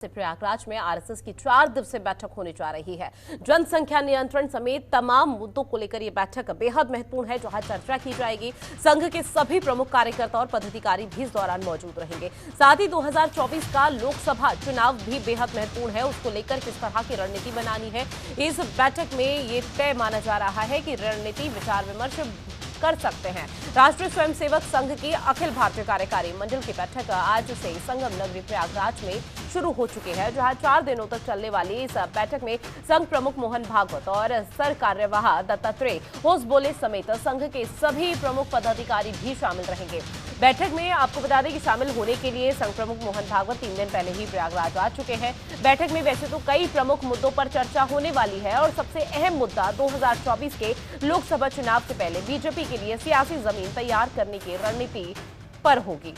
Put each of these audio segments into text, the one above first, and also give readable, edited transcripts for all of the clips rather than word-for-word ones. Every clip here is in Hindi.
से प्रयागराज में आरएसएस की 4 दिवसीय बैठक होने जा रही है। जनसंख्या नियंत्रण समेत तमाम मुद्दों को लेकर यह बैठक बेहद महत्वपूर्ण है, जहां चर्चा की जाएगी। संघ के सभी प्रमुख कार्यकर्ता और पदाधिकारी भी इस दौरान मौजूद रहेंगे। साथ ही 2024 का लोकसभा चुनाव भी बेहद महत्वपूर्ण है, उसको लेकर किस तरह की रणनीति बनानी है, इस बैठक में ये तय माना जा रहा है कि रणनीति विचार विमर्श कर सकते हैं। राष्ट्रीय स्वयंसेवक संघ की अखिल भारतीय कार्यकारी मंडल की बैठक आज से संगम नगरी प्रयागराज में शुरू हो चुकी है, जहां 4 दिनों तक चलने वाली इस बैठक में संघ प्रमुख मोहन भागवत और सर कार्यवाह दत्तात्रेय होसबोले समेत संघ के सभी प्रमुख पदाधिकारी भी शामिल रहेंगे। बैठक में आपको बता दें कि शामिल होने के लिए संघ प्रमुख मोहन भागवत 3 दिन पहले ही प्रयागराज आ चुके हैं। बैठक में वैसे तो कई प्रमुख मुद्दों पर चर्चा होने वाली है और सबसे अहम मुद्दा 2024 के लोकसभा चुनाव से पहले बीजेपी के लिए सियासी जमीन तैयार करने की रणनीति पर होगी।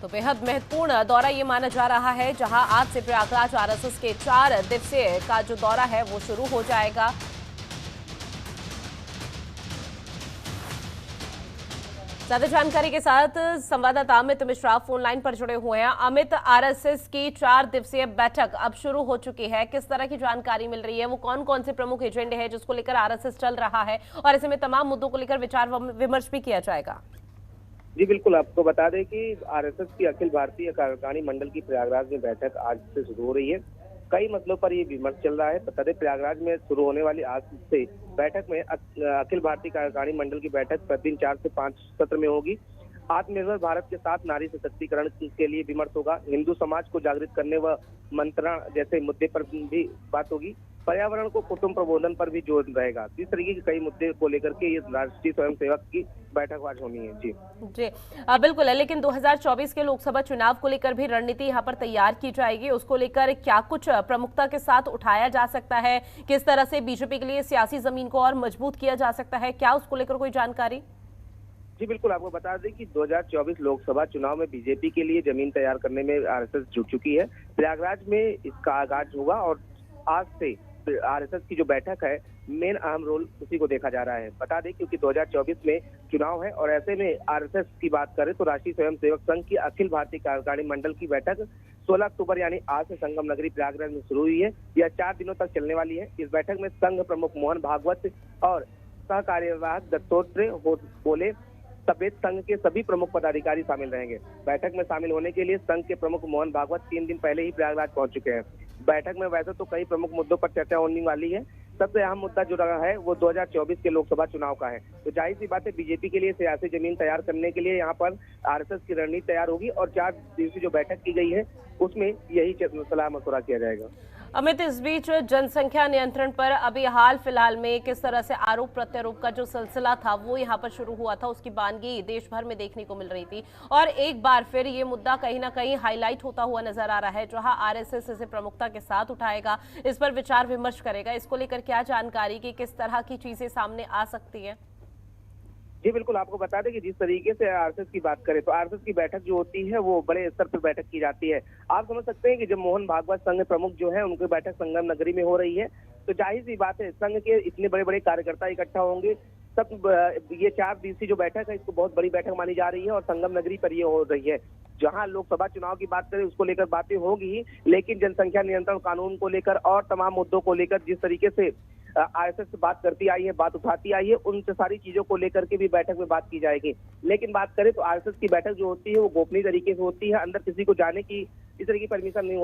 तो बेहद महत्वपूर्ण दौरा ये माना जा रहा है, जहां आज से प्रयागराज आरएसएस के 4 दिवसीय का जो दौरा है वो शुरू हो जाएगा। ज्यादा जानकारी के साथ संवाददाता अमित मिश्रा फोन लाइन पर जुड़े हुए हैं। अमित, आरएसएस की 4 दिवसीय बैठक अब शुरू हो चुकी है, किस तरह की जानकारी मिल रही है? वो कौन कौन से प्रमुख एजेंडे हैं जिसको लेकर आरएसएस चल रहा है और ऐसे में तमाम मुद्दों को लेकर विचार विमर्श भी किया जाएगा? जी बिल्कुल, आपको बता दें कि आरएसएस की अखिल भारतीय कार्यकारिणी मंडल की प्रयागराज में बैठक आज से शुरू हो रही है। कई मसलों पर ये विमर्श चल रहा है। बता दें, प्रयागराज में शुरू होने वाली आज से बैठक में अखिल भारतीय कार्यकारिणी मंडल की बैठक प्रतिदिन 4 से 5 सत्र में होगी। आत्मनिर्भर भारत के साथ नारी सशक्तिकरण के लिए विमर्श होगा। हिंदू समाज को जागृत करने व मंत्रणा जैसे मुद्दे पर भी बात होगी। पर्यावरण को कुटुंब प्रबोधन पर भी जोर रहेगा। इस तरीके के कई मुद्दे को लेकर के ये राष्ट्रीय स्वयंसेवक की बैठक आज होनी है। जी बिल्कुल है, लेकिन 2024 के लोकसभा चुनाव को लेकर भी रणनीति यहाँ पर तैयार की जाएगी। उसको लेकर क्या कुछ प्रमुखता के साथ उठाया जा सकता है? किस तरह से बीजेपी के लिए सियासी जमीन को और मजबूत किया जा सकता है? क्या उसको लेकर कोई जानकारी? जी बिल्कुल, आपको बता दें कि 2024 लोकसभा चुनाव में बीजेपी के लिए जमीन तैयार करने में आरएसएस जुट चुकी है। प्रयागराज में इसका आगाज होगा और आज से आरएसएस की जो बैठक है, मेन अहम रोल उसी को देखा जा रहा है। बता दें क्योंकि 2024 में चुनाव है और ऐसे में आरएसएस की बात करें तो राष्ट्रीय स्वयंसेवक संघ की अखिल भारतीय कार्यकारिणी मंडल की बैठक 16 अक्टूबर यानी आज से संगम नगरी प्रयागराज में शुरू हुई है। यह 4 दिनों तक चलने वाली है। इस बैठक में संघ प्रमुख मोहन भागवत और सह कार्यवाह दत्तात्रेय होसबोले समेत संघ के सभी प्रमुख पदाधिकारी शामिल रहेंगे। बैठक में शामिल होने के लिए संघ के प्रमुख मोहन भागवत 3 दिन पहले ही प्रयागराज पहुंच चुके हैं। बैठक में वैसे तो कई प्रमुख मुद्दों पर चर्चा होने वाली है। सबसे अहम मुद्दा जो रहा है वो 2024 के लोकसभा चुनाव का है। तो जाहिर सी बात है, बीजेपी के लिए सियासी जमीन तैयार करने के लिए यहाँ पर आरएसएस की रणनीति तैयार होगी और 4 दिवसीय जो बैठक की गई है उसमें यही सलाह मशवरा किया जाएगा। अमित, इस बीच जनसंख्या नियंत्रण पर अभी हाल फिलहाल में किस तरह से आरोप प्रत्यारोप का जो सिलसिला था वो यहाँ पर शुरू हुआ था, उसकी बानगी देश भर में देखने को मिल रही थी और एक बार फिर ये मुद्दा कहीं ना कहीं हाईलाइट होता हुआ नजर आ रहा है, जहां आरएसएस इसे प्रमुखता के साथ उठाएगा, इस पर विचार विमर्श करेगा। इसको लेकर क्या जानकारी की किस तरह की चीजें सामने आ सकती है? जी बिल्कुल, आपको बता दें कि जिस तरीके से आरएसएस की बात करें तो आरएसएस की बैठक जो होती है वो बड़े स्तर पर बैठक की जाती है। आप समझ सकते हैं कि जब मोहन भागवत संघ प्रमुख जो है उनकी बैठक संगम नगरी में हो रही है, तो जाहिर सी बात है संघ के इतने बड़े बड़े कार्यकर्ता इकट्ठा होंगे। सब ये 4 दिवसीय जो बैठक है इसको बहुत बड़ी बैठक मानी जा रही है और संगम नगरी पर ये हो रही है। जहां लोकसभा चुनाव की बात करें उसको लेकर बातें होगी ही, लेकिन जनसंख्या नियंत्रण कानून को लेकर और तमाम मुद्दों को लेकर जिस तरीके से आरएसएस से बात करती आई है, बात उठाती आई है, उन सारी चीजों को लेकर के भी बैठक में बात की जाएगी। लेकिन बात करें तो आरएसएस की बैठक जो होती है वो गोपनीय तरीके से होती है। अंदर किसी को जाने की इस तरह की परमिशन नहीं होती।